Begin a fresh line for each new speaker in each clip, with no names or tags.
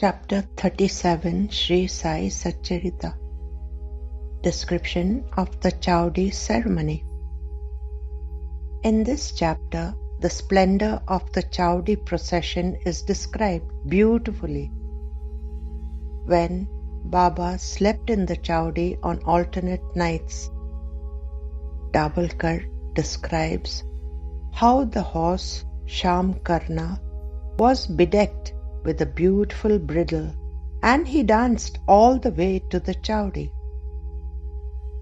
Chapter 37 Sri Sai Satcharita. Description of the Chavadi ceremony. In this chapter, the splendor of the Chavadi procession is described beautifully. When Baba slept in the Chavadi on alternate nights, Dabholkar describes how the horse Sham Karna was bedecked with a beautiful bridle, and he danced all the way to the Chavadi.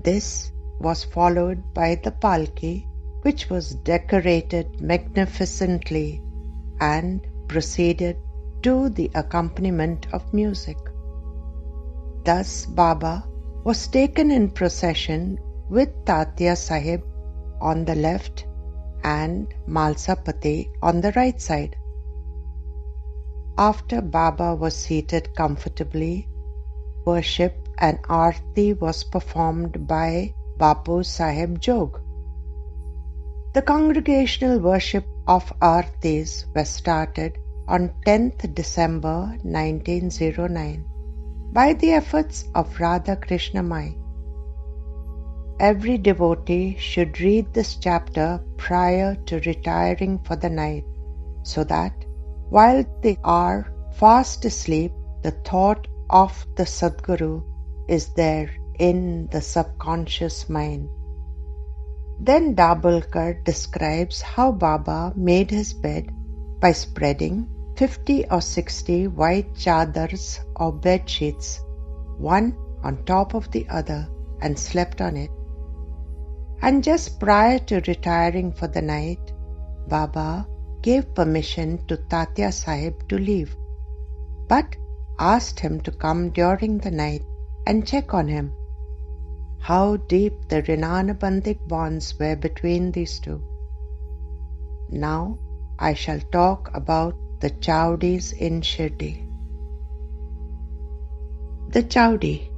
This was followed by the Palkhi, which was decorated magnificently and proceeded to the accompaniment of music. Thus Baba was taken in procession with Tatya Sahib on the left and Malsapati on the right side. After Baba was seated comfortably, worship and Aarti was performed by Bapu Sahib Jog. The congregational worship of Aartis was started on 10th December 1909 by the efforts of Radha Krishna Mai. Every devotee should read this chapter prior to retiring for the night, so that while they are fast asleep, the thought of the Sadguru is there in the subconscious mind. Then Dabholkar describes how Baba made his bed by spreading 50 or 60 white chadars or bed sheets, one on top of the other, and slept on it. And just prior to retiring for the night, Baba gave permission to Tatya Sahib to leave, but asked him to come during the night and check on him. How deep the Rinanabandik bonds were between these two. Now I shall talk about the Chavadis in Shirdi. The Chavadi.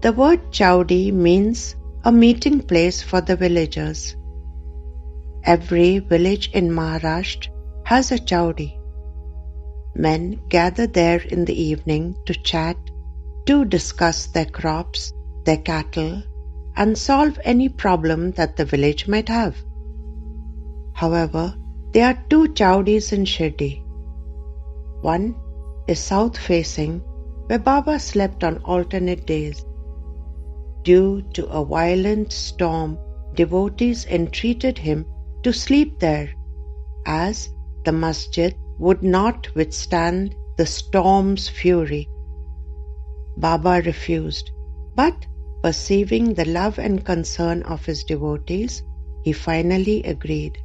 The word Chavadi means a meeting place for the villagers. Every village in Maharashtra has a Chavadi. Men gather there in the evening to chat, to discuss their crops, their cattle, and solve any problem that the village might have. However, there are two Chavadis in Shirdi. One is south-facing, where Baba slept on alternate days. Due to a violent storm, devotees entreated him to sleep there, as the masjid would not withstand the storm's fury. Baba refused, but perceiving the love and concern of his devotees, he finally agreed.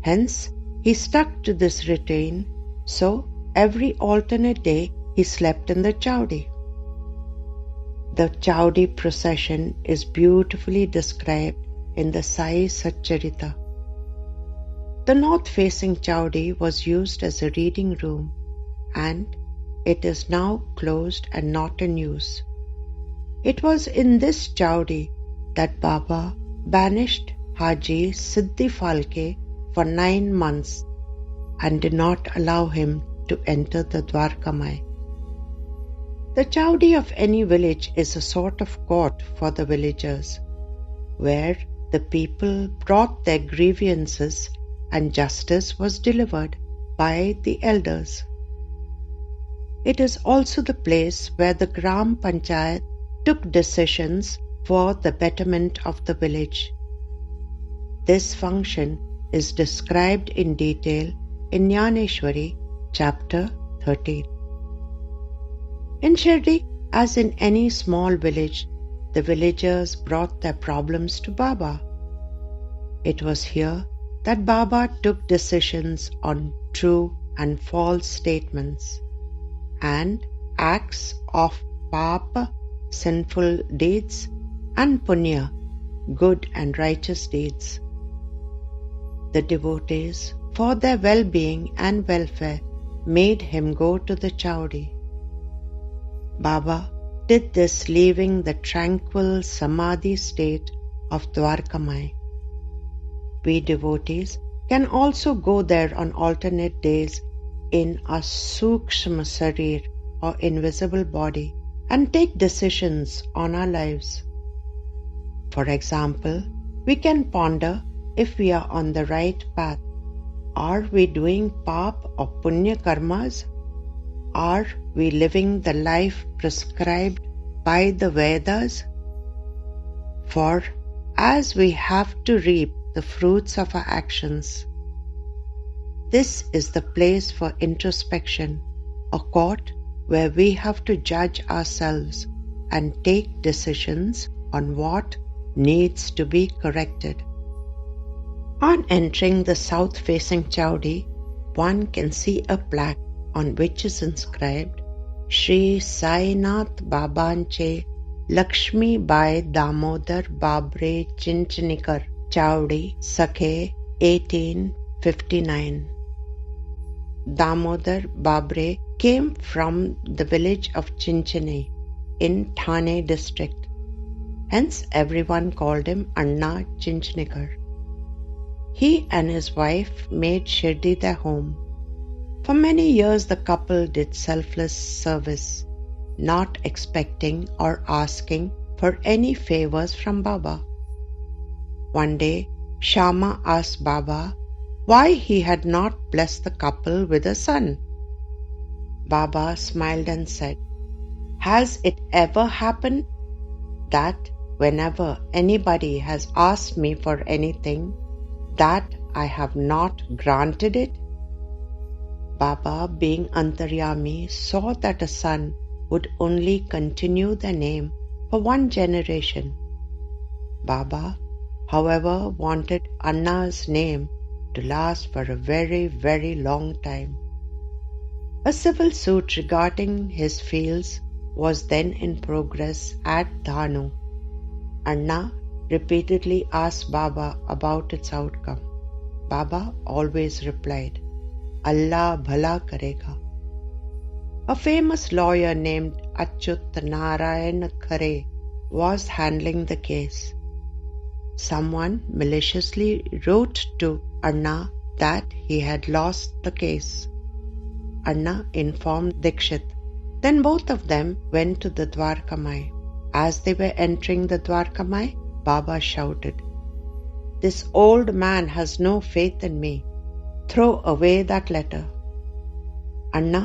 Hence, he stuck to this routine, so every alternate day he slept in the Chavadi. The Chavadi procession is beautifully described in the Sai Satcharita. The north-facing Chavadi was used as a reading room, and it is now closed and not in use. It was in this Chavadi that Baba banished Haji Siddhi Phalke for 9 months and did not allow him to enter the Dwarkamai. The Chavadi of any village is a sort of court for the villagers, where the people brought their grievances and justice was delivered by the elders. It is also the place where the Gram Panchayat took decisions for the betterment of the village. This function is described in detail in Jnaneshwari, chapter 13. In Shirdi, as in any small village, the villagers brought their problems to Baba. It was here that Baba took decisions on true and false statements and acts of Papa, sinful deeds, and Punya, good and righteous deeds. The devotees, for their well-being and welfare, made him go to the Chavadi. Baba did this leaving the tranquil Samadhi state of Dwarkamai. We devotees can also go there on alternate days in our sukshma sarir or invisible body and take decisions on our lives. For example, we can ponder if we are on the right path. Are we doing pap or punya karmas? Are we living the life prescribed by the Vedas? For as we have to reap the fruits of our actions, this is the place for introspection, a court where we have to judge ourselves and take decisions on what needs to be corrected. On entering the south-facing Chavadi, one can see a plaque on which is inscribed Shri Sai Babanche Lakshmi Bai Damodar Babre Chichanikar Chavadi Sakhe 1859. Damodar Babre came from the village of Chinchane in Thane district. Hence everyone called him Anna Chichanikar. He and his wife made Shirdi their home. For many years the couple did selfless service, not expecting or asking for any favors from Baba. One day, Shama asked Baba why he had not blessed the couple with a son. Baba smiled and said, "Has it ever happened that whenever anybody has asked me for anything, that I have not granted it?" Baba, being Antaryami, saw that a son would only continue the name for one generation. Baba, however, wanted Anna's name to last for a very, very long time. A civil suit regarding his fields was then in progress at Dhanu. Anna repeatedly asked Baba about its outcome. Baba always replied, "Allah bhala karega." A famous lawyer named Achyut Narayan Khare was handling the case. Someone maliciously wrote to Anna that he had lost the case. Anna informed Dikshit. Then both of them went to the Dwarkamai. As they were entering the Dwarkamai, Baba shouted, "This old man has no faith in me. Throw away that letter." Anna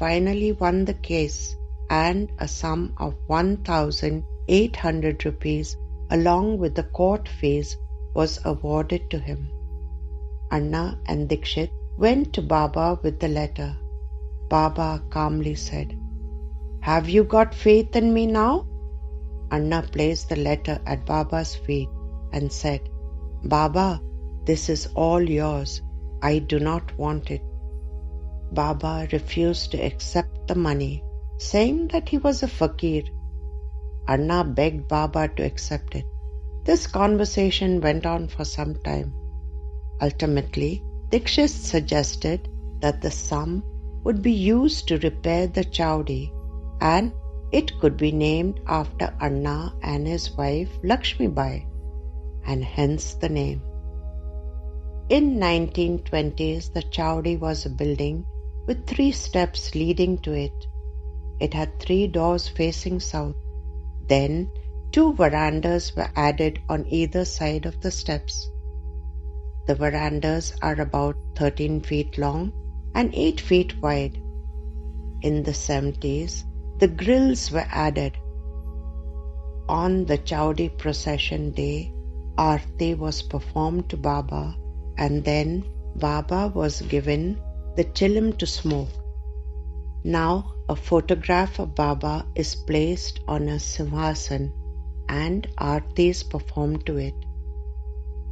finally won the case, and a sum of 1,800 rupees along with the court fees was awarded to him. Anna and Dikshit went to Baba with the letter. Baba calmly said, "Have you got faith in me now?" Anna placed the letter at Baba's feet and said, "Baba, this is all yours. I do not want it." Baba refused to accept the money, saying that he was a fakir. Anna begged Baba to accept it. This conversation went on for some time. Ultimately, Dikshit suggested that the sum would be used to repair the Chavadi, and it could be named after Anna and his wife Lakshmi Bai, and hence the name. In 1920s, the Chavadi was a building with 3 steps leading to it. It had 3 doors facing south. Then 2 verandas were added on either side of the steps. The verandas are about 13 feet long and 8 feet wide. In the 70s, the grills were added. On the Chavadi procession day, Aarti was performed to Baba, and then Baba was given the chilim to smoke. Now a photograph of Baba is placed on a simhasan and Aarti is performed to it.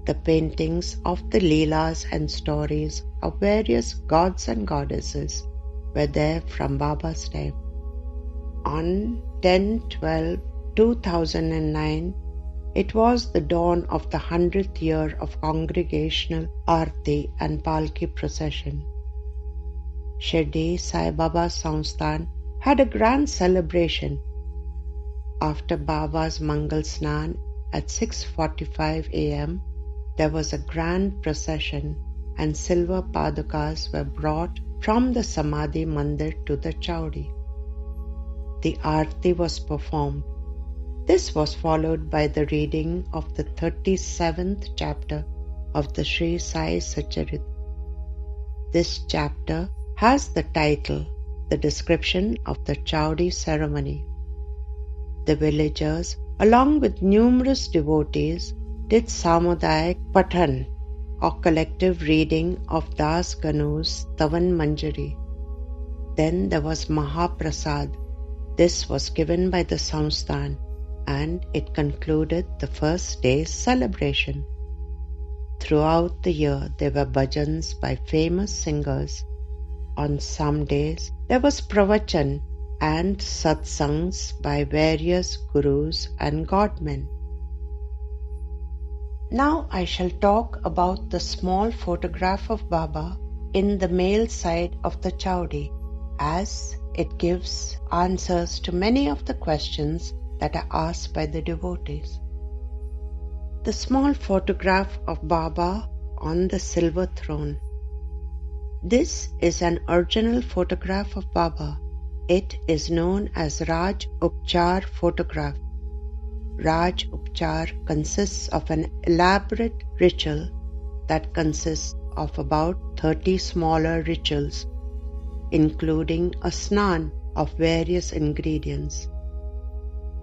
The paintings of the leelas and stories of various gods and goddesses were there from Baba's time. On 10/12/2009, it was the dawn of the 100th year of congregational Aarti and Palkhi procession. Shirdi Sai Baba Samsthan had a grand celebration. After Baba's Mangal Snan at 6:45 a.m., there was a grand procession and silver padukas were brought from the Samadhi Mandir to the Chavadi. The Aarti was performed. This was followed by the reading of the 37th chapter of the Sri Sai Satcharita. This chapter has the title, The Description of the Chavadi Ceremony. The villagers, along with numerous devotees, did Samudayak Pathan, or collective reading of Das Ganu's Tavan Manjari. Then there was Mahaprasad. This was given by the Samsthan, and it concluded the first day's celebration. Throughout the year there were bhajans by famous singers. On some days there was pravachan and satsangs by various gurus and godmen. Now I shall talk about the small photograph of Baba in the male side of the Chavadi, as it gives answers to many of the questions that are asked by the devotees. The small photograph of Baba on the silver throne. This is an original photograph of Baba. It is known as Raj Upchar photograph. Raj Upchar consists of an elaborate ritual that consists of about 30 smaller rituals, including a snan of various ingredients.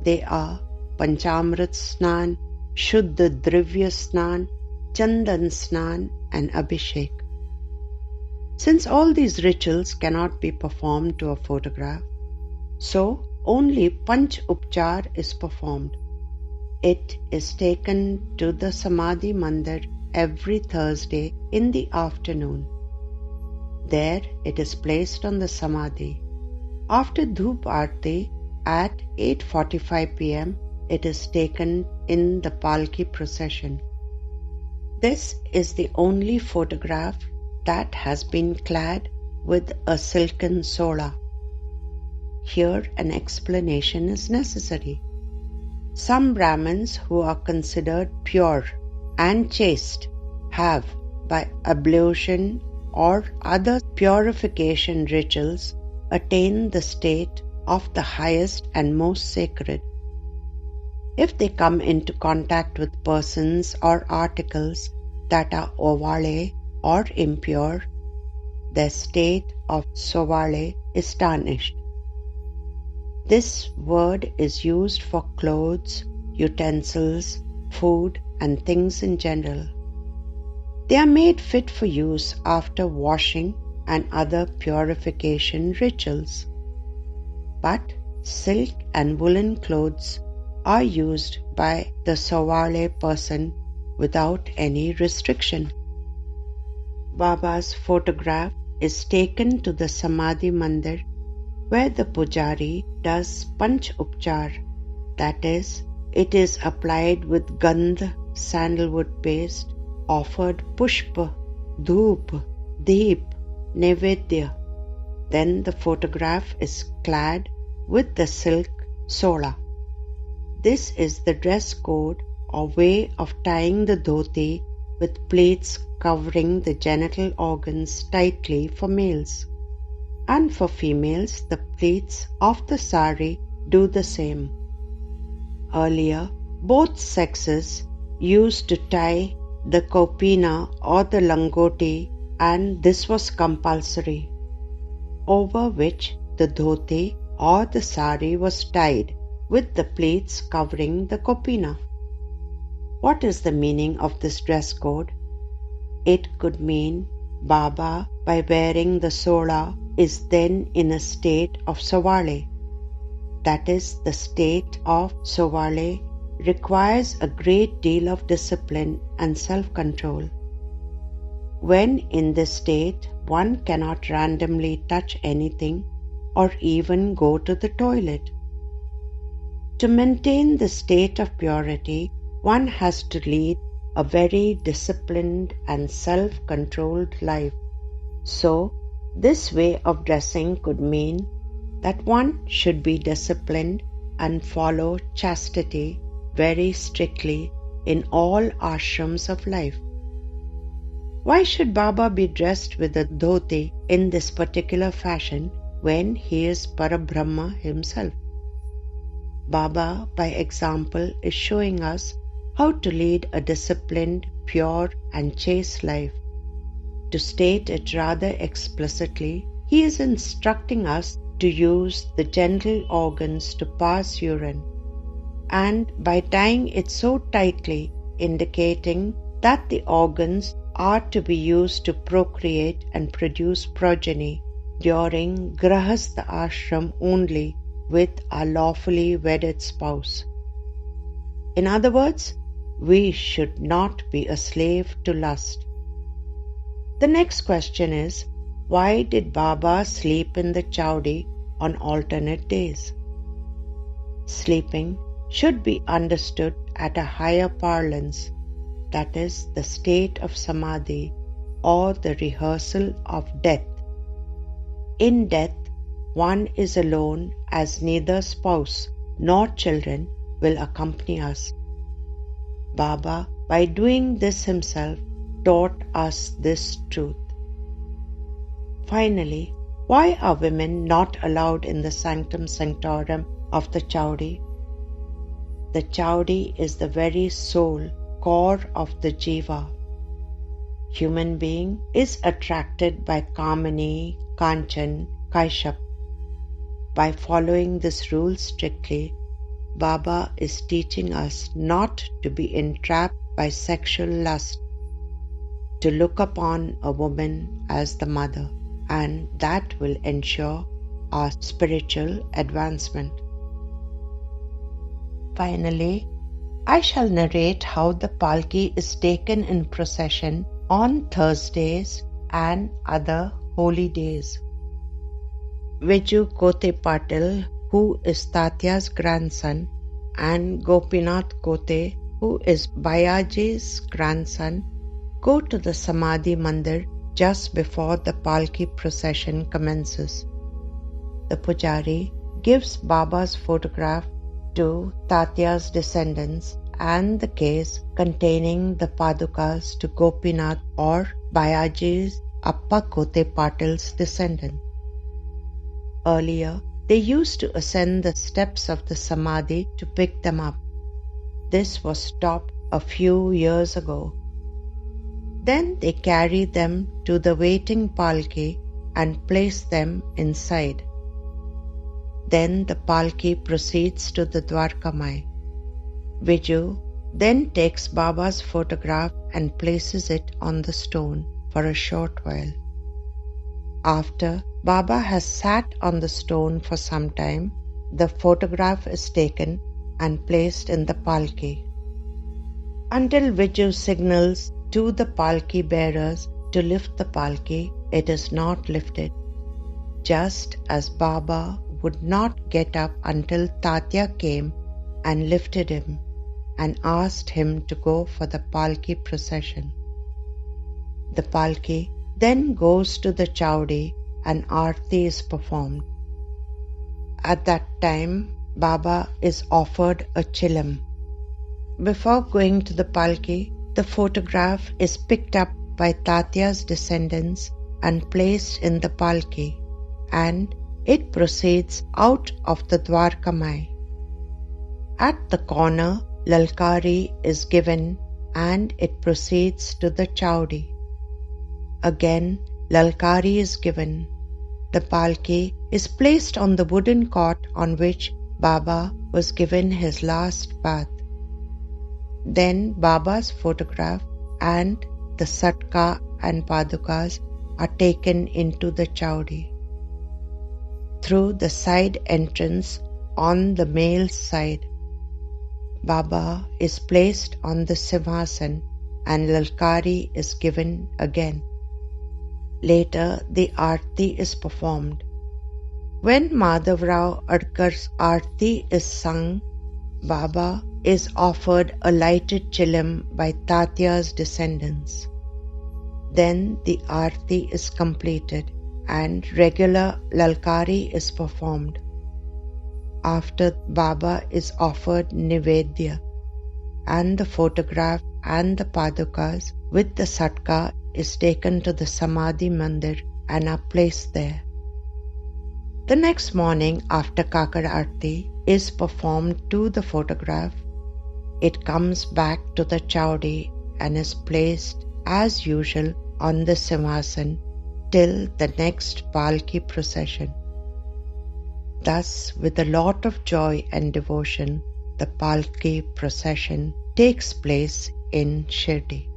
They are Panchamrit Snan, Shuddha Drivya Snan, Chandan Snan and Abhishek. Since all these rituals cannot be performed to a photograph, so only Panch Upchar is performed. It is taken to the Samadhi Mandir every Thursday in the afternoon. There it is placed on the Samadhi. After Dhoop Aarti at 8:45 p.m., it is taken in the Palkhi procession. This is the only photograph that has been clad with a silken sola. Here an explanation is necessary. Some Brahmins who are considered pure and chaste have, by ablution or other purification rituals, attained the state of the highest and most sacred. If they come into contact with persons or articles that are ovale or impure, their state of sovale is tarnished. This word is used for clothes, utensils, food and things in general. They are made fit for use after washing and other purification rituals. But silk and woolen clothes are used by the Sovale person without any restriction. Baba's photograph is taken to the Samadhi Mandir, where the pujari does Panch Upchar, that is, it is applied with Gandh, sandalwood paste, offered Pushpa, Dhoop, Deep, Nevedya. Then the photograph is clad with the silk sola. This is the dress code or way of tying the dhoti with pleats covering the genital organs tightly for males. And for females, the pleats of the sari do the same. Earlier, both sexes used to tie the kopina or the langoti, and this was compulsory, over which the dhoti or the sari was tied with the pleats covering the kopina. What is the meaning of this dress code? It could mean Baba, by wearing the sola, is then in a state of Sovale. That is, the state of Sovale requires a great deal of discipline and self-control. When in this state, one cannot randomly touch anything or even go to the toilet. To maintain the state of purity, one has to lead a very disciplined and self-controlled life. So, this way of dressing could mean that one should be disciplined and follow chastity very strictly in all ashrams of life. Why should Baba be dressed with a dhoti in this particular fashion when he is Parabrahma himself? Baba, by example, is showing us how to lead a disciplined, pure and chaste life. To state it rather explicitly, he is instructing us to use the genital organs to pass urine, and by tying it so tightly, indicating that the organs are to be used to procreate and produce progeny during Grahastha ashram only with a lawfully wedded spouse. In other words, we should not be a slave to lust. The next question is, why did Baba sleep in the Chavadi on alternate days? Sleeping should be understood at a higher parlance, that is, the state of Samadhi or the rehearsal of death. In death, one is alone, as neither spouse nor children will accompany us. Baba, by doing this himself, taught us this truth. Finally, why are women not allowed in the sanctum sanctorum of the Chavadi? The Chavadi is the very soul, core of the jiva. Human being is attracted by Kamani, Kanchan, Kaishap. By following this rule strictly, Baba is teaching us not to be entrapped by sexual lust, to look upon a woman as the mother, and that will ensure our spiritual advancement. Finally, I shall narrate how the Palkhi is taken in procession on Thursdays and other holy days. Viju Kote Patil, who is Tatya's grandson, and Gopinath Kote, who is Bayaji's grandson, go to the Samadhi Mandir just before the Palkhi procession commences. The pujari gives Baba's photograph to Tatya's descendants and the case containing the padukas to Gopinath or Bayaji's Appa Kote Patil's descendant. Earlier, they used to ascend the steps of the Samadhi to pick them up. This was stopped a few years ago. Then they carry them to the waiting Palkhi and place them inside. Then the Palkhi proceeds to the Dwarkamai. Viju then takes Baba's photograph and places it on the stone for a short while. After Baba has sat on the stone for some time, the photograph is taken and placed in the Palkhi. Until Viju signals to the Palkhi bearers to lift the Palkhi, it is not lifted. Just as Baba would not get up until Tatya came and lifted him and asked him to go for the Palkhi procession. The Palkhi then goes to the Chavadi and Aarti is performed. At that time, Baba is offered a chilam. Before going to the Palkhi, the photograph is picked up by Tatya's descendants and placed in the Palkhi, and it proceeds out of the Dwarkamai. At the corner, Lalkari is given and it proceeds to the Chavadi. Again, Lalkari is given. The Palkhi is placed on the wooden cot on which Baba was given his last bath. Then Baba's photograph and the Satka and Padukas are taken into the Chavadi. Through the side entrance on the male side, Baba is placed on the Simhasan and Lalkari is given again. Later, the Aarti is performed. When Madhavrao Adkar's Aarti is sung, Baba is offered a lighted chilam by Tatya's descendants. Then the Aarti is completed and regular Lalkari is performed. After, Baba is offered Nivedya and the photograph and the Padukas with the Satka is taken to the Samadhi Mandir and are placed there. The next morning, after Kakad Aarti is performed to the photograph, it comes back to the Chavadi and is placed as usual on the Simhasan till the next Palkhi procession. Thus, with a lot of joy and devotion, the Palkhi procession takes place in Shirdi.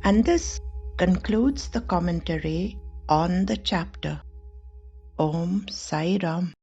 And this concludes the commentary on the chapter. Om Sai Ram.